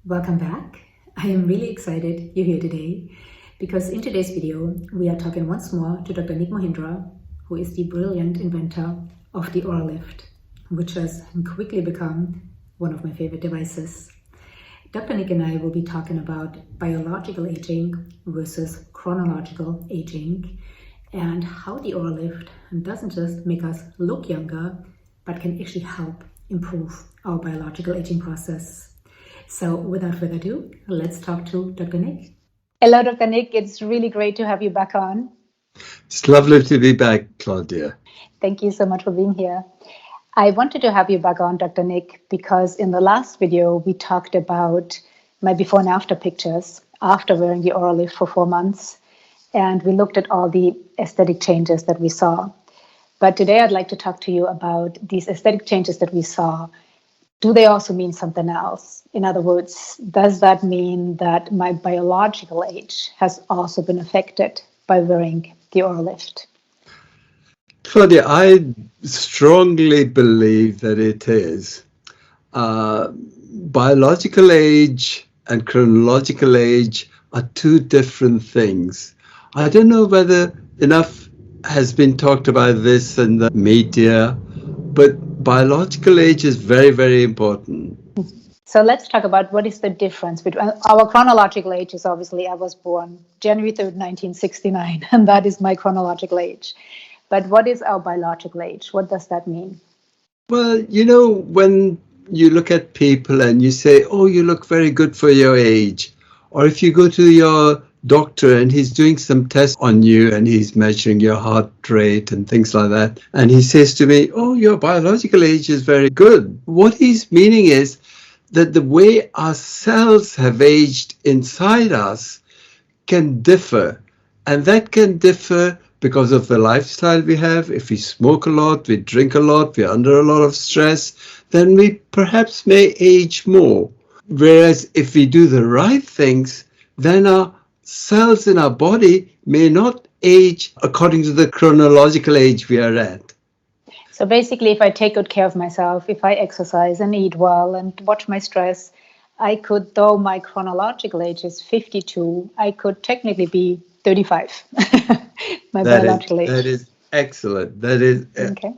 Welcome back. I am really excited you're here today because in today's video we are talking once more to Dr. Nick Mohindra, who is the brilliant inventor of the Oralift, which has quickly become one of my favorite devices. Dr. Nick and I will be talking about biological aging versus chronological aging and how the Oralift doesn't just make us look younger, but can actually help improve our biological aging process. So without further ado, let's talk to Dr. Nick. Hello, Dr. Nick. It's really great to have you back on. It's lovely to be back, Claudia. Thank you so much for being here. I wanted to have you back on, Dr. Nick, because in the last video, we talked about my before and after pictures after wearing the Oralift for 4 months. And we looked at all the aesthetic changes that we saw. But today, I'd like to talk to you about these aesthetic changes that we saw. Do they also mean something else? In other words, does that mean that my biological age has also been affected by wearing the Oralift? Claudia, I strongly believe that it is. Biological age and chronological age are two different things. I don't know whether enough has been talked about this in the media, but biological age is very, very important. So let's talk about what is the difference between our chronological age is obviously I was born January 3rd, 1969, and that is my chronological age. But what is our biological age? What does that mean? Well, when you look at people and you say, oh, you look very good for your age, or if you go to your doctor and he's doing some tests on you and he's measuring your heart rate and things like that, and he says to me, oh, your biological age is very good. What he's meaning is that the way our cells have aged inside us can differ, and that can differ because of the lifestyle we have. If we smoke a lot, we drink a lot, we're under a lot of stress, then we perhaps may age more. Whereas if we do the right things, then our cells in our body may not age according to the chronological age we are at. So basically, if I take good care of myself, if I exercise and eat well and watch my stress, I could, though my chronological age is 52, I could technically be 35. Biological age. That is excellent. That is, okay.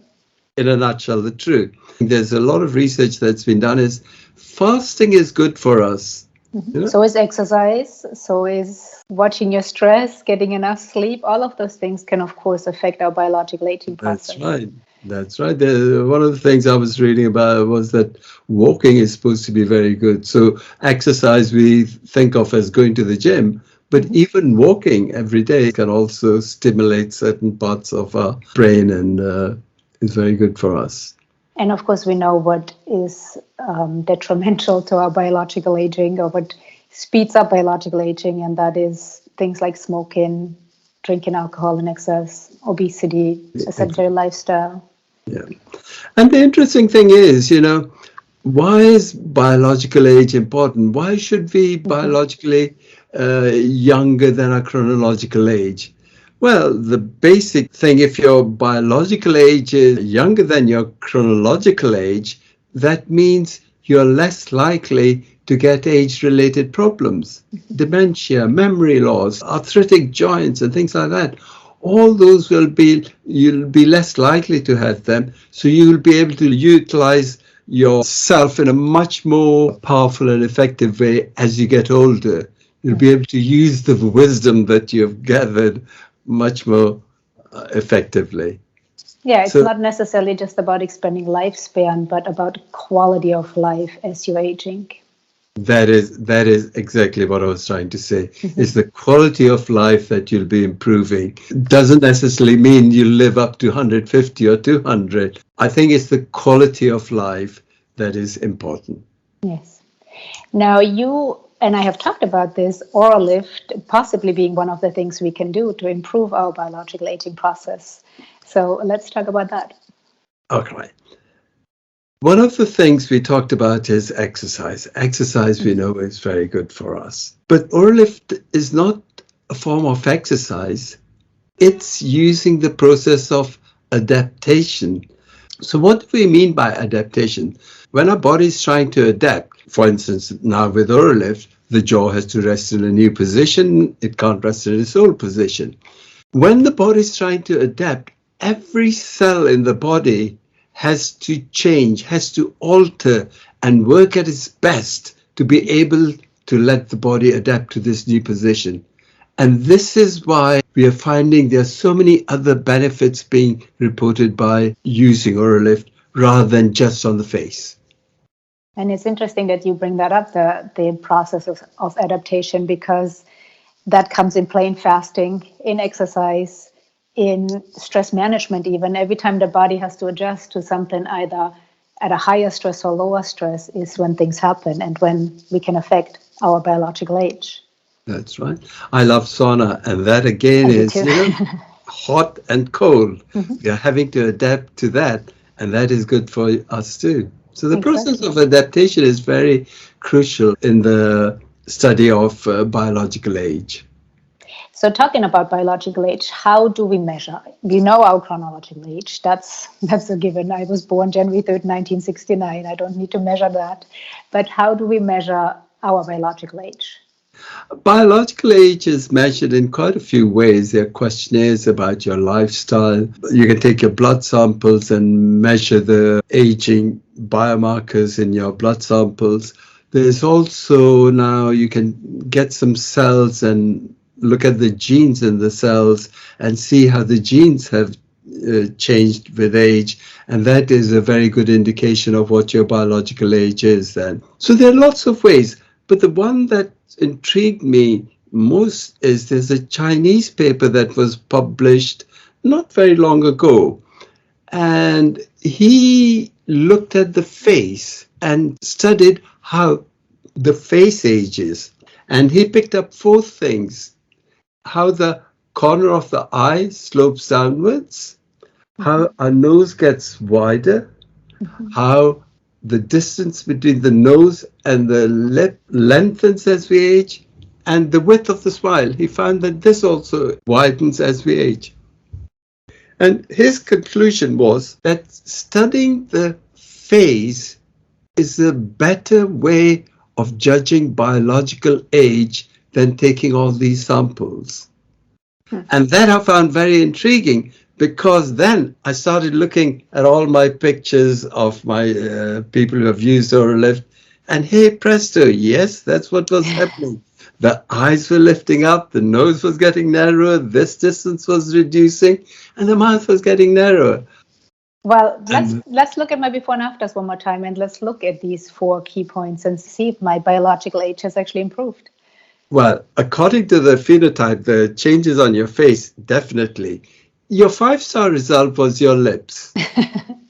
In a nutshell, the truth. There's a lot of research that's been done is fasting is good for us. Mm-hmm. So is exercise, so is watching your stress, getting enough sleep. All of those things can, of course, affect our biological aging process. That's right. That's right. One of the things I was reading about was that walking is supposed to be very good. So exercise we think of as going to the gym, but even walking every day can also stimulate certain parts of our brain and is very good for us. And of course, we know what is detrimental to our biological aging or what speeds up biological aging, and that is things like smoking, drinking alcohol in excess, obesity, a sedentary lifestyle. Yeah. And the interesting thing is, why is biological age important? Why should we biologically younger than our chronological age? Well, the basic thing, if your biological age is younger than your chronological age, that means you're less likely to get age-related problems, dementia, memory loss, arthritic joints, and things like that. All those you'll be less likely to have them, so you'll be able to utilize yourself in a much more powerful and effective way as you get older. You'll be able to use the wisdom that you've gathered much more effectively. Yeah, it's not necessarily just about expanding lifespan, but about quality of life as you're aging. That is exactly what I was trying to say. It's the quality of life that you'll be improving. Doesn't necessarily mean you live up to 150 or 200. I think it's the quality of life that is important. Yes. Now you and I have talked about this Oralift possibly being one of the things we can do to improve our biological aging process. So let's talk about that. Okay. One of the things we talked about is exercise. Exercise we know is very good for us. But Oralift is not a form of exercise. It's using the process of adaptation. So what do we mean by adaptation? When our body is trying to adapt, for instance, now with Oralift, the jaw has to rest in a new position. It can't rest in its old position. When the body is trying to adapt, every cell in the body has to change, has to alter and work at its best to be able to let the body adapt to this new position. And this is why we are finding there are so many other benefits being reported by using Oralift rather than just on the face. And it's interesting that you bring that up, the process of adaptation, because that comes in play in fasting, in exercise, in stress management even. Every time the body has to adjust to something either at a higher stress or lower stress is when things happen and when we can affect our biological age. That's right. I love sauna, and that again is, hot and cold. We are having to adapt to that, and that is good for us too. So the process of adaptation is very crucial in the study of biological age. So talking about biological age, how do we measure? We know our chronological age. That's a given. I was born January 3rd, 1969. I don't need to measure that. But how do we measure our biological age? Biological age is measured in quite a few ways. There are questionnaires about your lifestyle. You can take your blood samples and measure the aging biomarkers in your blood samples. There's also now you can get some cells and look at the genes in the cells and see how the genes have changed with age, and that is a very good indication of what your biological age is then. So there are lots of ways, but the one that intrigued me most is there's a Chinese paper that was published not very long ago, and he looked at the face and studied how the face ages, and he picked up 4 things: how the corner of the eye slopes downwards, how our nose gets wider, how the distance between the nose and the lip lengthens as we age, and the width of the smile. He found that this also widens as we age. And his conclusion was that studying the face is a better way of judging biological age than taking all these samples. And that I found very intriguing, because then I started looking at all my pictures of my people who have used Oralift, and hey presto, yes, that's what was happening. The eyes were lifting up, the nose was getting narrower, this distance was reducing, and the mouth was getting narrower. Well, let's look at my before and afters one more time, and let's look at these 4 key points and see if my biological age has actually improved. Well, according to the phenotype, the changes on your face, definitely. Your 5-star result was your lips.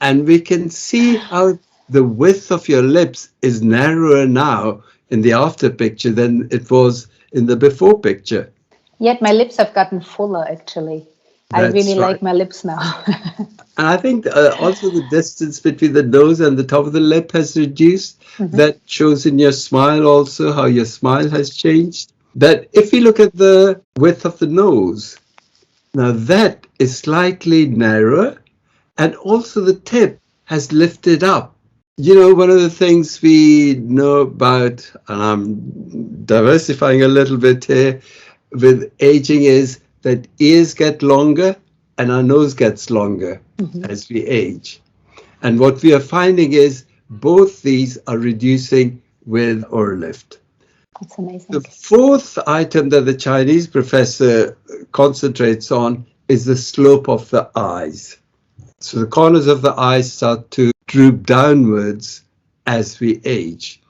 And we can see how the width of your lips is narrower now in the after picture than it was in the before picture. Yet my lips have gotten fuller, actually. I really like my lips now. And I think also the distance between the nose and the top of the lip has reduced. That shows in your smile also how your smile has changed. That if you look at the width of the nose, now that is slightly narrower, and also the tip has lifted up. You know, one of the things we know about, and I'm diversifying a little bit here, with aging is that ears get longer and our nose gets longer as we age. And what we are finding is both these are reducing with Oralift. That's amazing. The 4th item that the Chinese professor concentrates on is the slope of the eyes. So the corners of the eyes start to droop downwards as we age.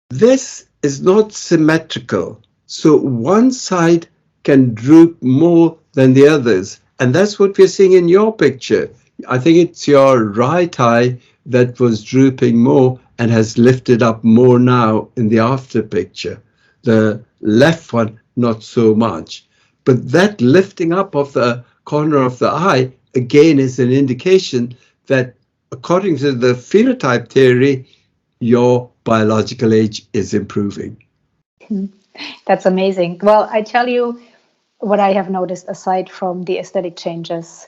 This is not symmetrical. So one side can droop more than the others. And that's what we're seeing in your picture. I think it's your right eye that was drooping more and has lifted up more now in the after picture. The left one, not so much. But that lifting up of the corner of the eye, again, is an indication that according to the phenotype theory, your biological age is improving. That's amazing. Well, I tell you what I have noticed aside from the aesthetic changes.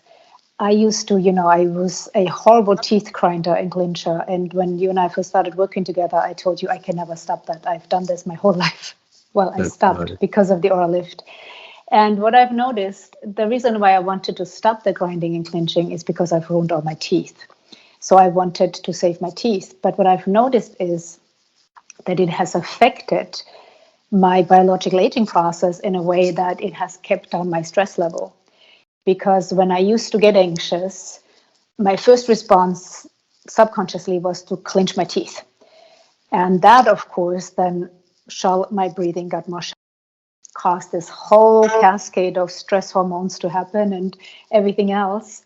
I used to, I was a horrible teeth grinder and clincher. And when you and I first started working together, I told you I can never stop that. I've done this my whole life. Well, I That's stopped right. because of the Oralift. And what I've noticed, the reason why I wanted to stop the grinding and clinching is because I've ruined all my teeth. So I wanted to save my teeth. But what I've noticed is that it has affected my biological aging process in a way that it has kept down my stress level. Because when I used to get anxious, my first response subconsciously was to clench my teeth. And that, of course, then my breathing got more shallow, caused this whole cascade of stress hormones to happen and everything else,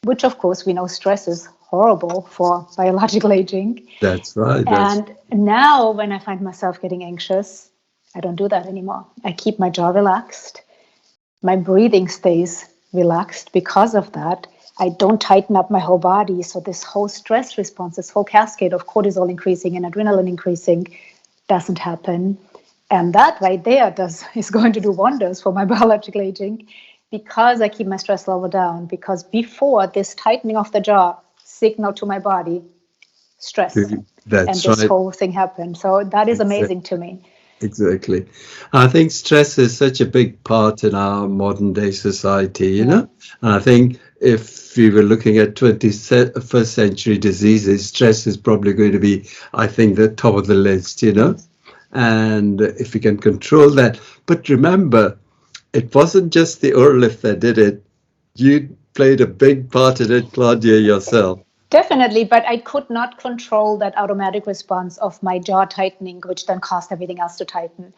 which, of course, we know stress is horrible for biological aging. That's right. And now when I find myself getting anxious, I don't do that anymore. I keep my jaw relaxed. My breathing stays relaxed because of that. I don't tighten up my whole body. So this whole stress response, this whole cascade of cortisol increasing and adrenaline increasing doesn't happen. And that right there is going to do wonders for my biological aging because I keep my stress level down. Because before, this tightening of the jaw signaled to my body stress. That's And this right. whole thing happened. So that is amazing to me. Exactly. I think stress is such a big part in our modern day society, And I think if we were looking at 21st century diseases, stress is probably going to be, I think, the top of the list, And if we can control that. But remember, it wasn't just the Oralift that did it. You played a big part in it, Claudia, yourself. Definitely, but I could not control that automatic response of my jaw tightening, which then caused everything else to tighten.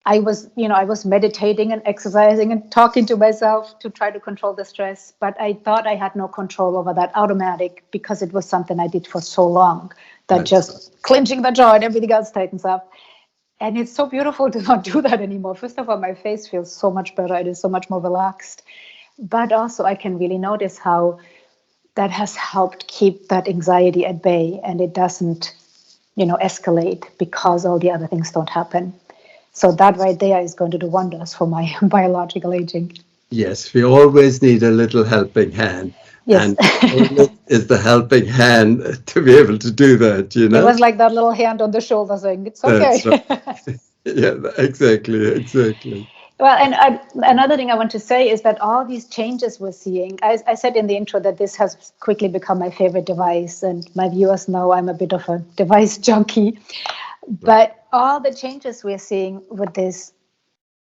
I was meditating and exercising and talking to myself to try to control the stress, but I thought I had no control over that automatic because it was something I did for so long that just clenching the jaw and everything else tightens up. And it's so beautiful to not do that anymore. First of all, my face feels so much better. It is so much more relaxed. But also I can really notice how that has helped keep that anxiety at bay and it doesn't, escalate because all the other things don't happen. So that right there is going to do wonders for my biological aging. Yes, we always need a little helping hand. Yes. And Oralift is the helping hand to be able to do that, It was like that little hand on the shoulder saying, it's okay. That's right. Yeah, exactly. Well, and another thing I want to say is that all these changes we're seeing, I said in the intro that this has quickly become my favorite device, and my viewers know I'm a bit of a device junkie. But all the changes we're seeing with this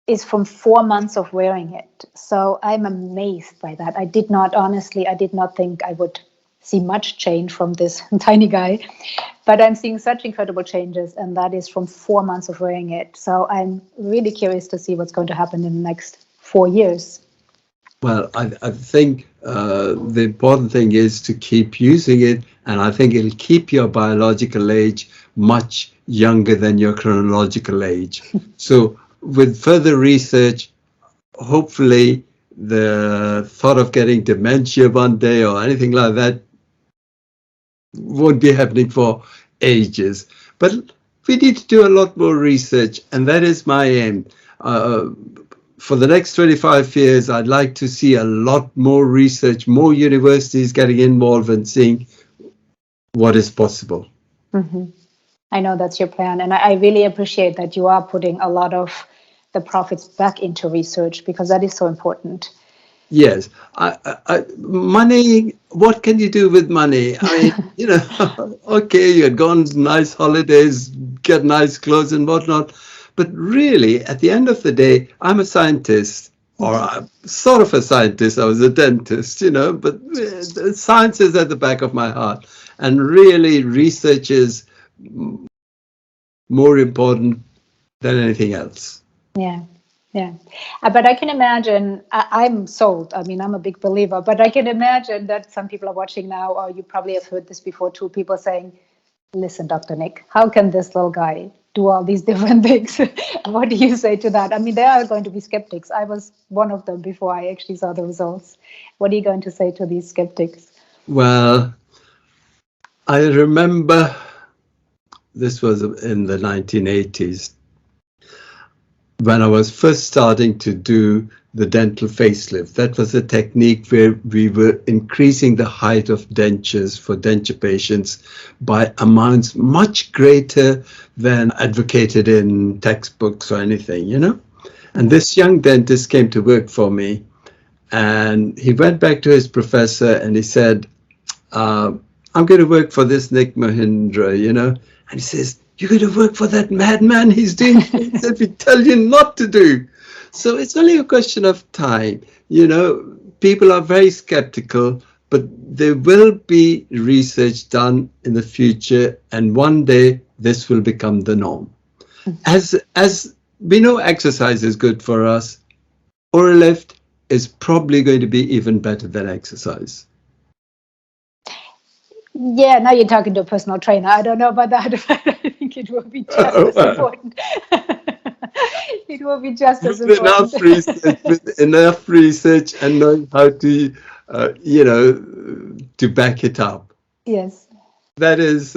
is from 4 months of wearing it. So I'm amazed by that. I did not think I would see much change from this tiny guy, but I'm seeing such incredible changes, and that is from 4 months of wearing it. So I'm really curious to see what's going to happen in the next 4 years. Well, I think the important thing is to keep using it, and I think it'll keep your biological age much younger than your chronological age. So with further research, hopefully the thought of getting dementia one day or anything like that won't be happening for ages. But we need to do a lot more research, and that is my aim. For the next 25 years, I'd like to see a lot more research, more universities getting involved and seeing what is possible. Mm-hmm. I know that's your plan, and I really appreciate that you are putting a lot of the profits back into research because that is so important. Yes, money. What can you do with money? I mean, okay, you had gone nice holidays, get nice clothes and whatnot, but really, at the end of the day, I'm a scientist, or I'm sort of a scientist. I was a dentist, but science is at the back of my heart, and really, research is more important than anything else. Yeah. But I can imagine, I'm sold. I mean, I'm a big believer, but I can imagine that some people are watching now, or you probably have heard this before too, people saying, listen, Dr. Nick, how can this little guy do all these different things? What do you say to that? I mean, there are going to be skeptics. I was one of them before I actually saw the results. What are you going to say to these skeptics? Well, I remember this was in the 1980s when I was first starting to do the dental facelift. That was a technique where we were increasing the height of dentures for denture patients by amounts much greater than advocated in textbooks or anything, you know. And this young dentist came to work for me, and he went back to his professor and he said, I'm going to work for this Nick Mahindra, you know. And he says, you're going to work for that madman? He's doing things that we tell you not to do. So it's only a question of time. You know, people are very skeptical, but there will be research done in the future, and one day this will become the norm. As we know exercise is good for us, Oralift is probably going to be even better than exercise. Yeah, now you're talking to a personal trainer. I don't know about that, but I think it will be just as important. It will be just as important. With enough research and knowing how to, you know, to back it up. Yes. That is,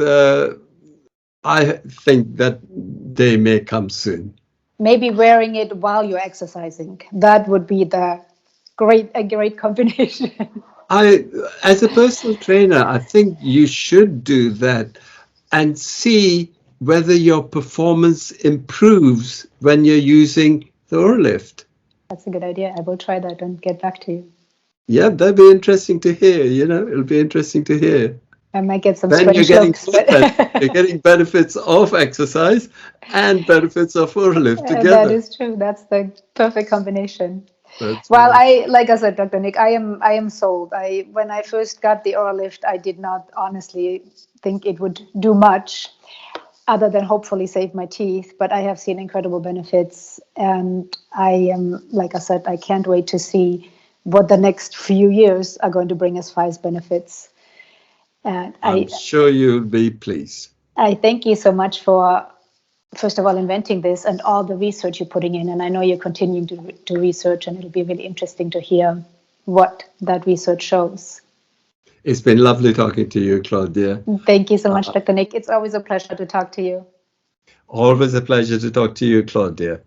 I think that day may come soon. Maybe wearing it while you're exercising. That would be a great combination. As a personal trainer, I think you should do that and see whether your performance improves when you're using the Oralift. That's a good idea. I will try that and get back to you. Yeah, that'd be interesting to hear. You know, it'll be interesting to hear. I might get some Then strange looks. You're getting benefits of exercise and benefits of Oralift together. That is true. That's the perfect combination. That's well, right. like I said, Dr. Nick, I am sold. When I first got the Oralift, I did not honestly think it would do much other than hopefully save my teeth, but I have seen incredible benefits, and I am, like I said, I can't wait to see what the next few years are going to bring as far as benefits. And I'm sure you'll be pleased. I thank you so much for, first of all, inventing this and all the research you're putting in. And I know you're continuing to research, and it'll be really interesting to hear what that research shows. It's been lovely talking to you, Claudia. Thank you so much, Dr. Nick. It's always a pleasure to talk to you. Always a pleasure to talk to you, Claudia.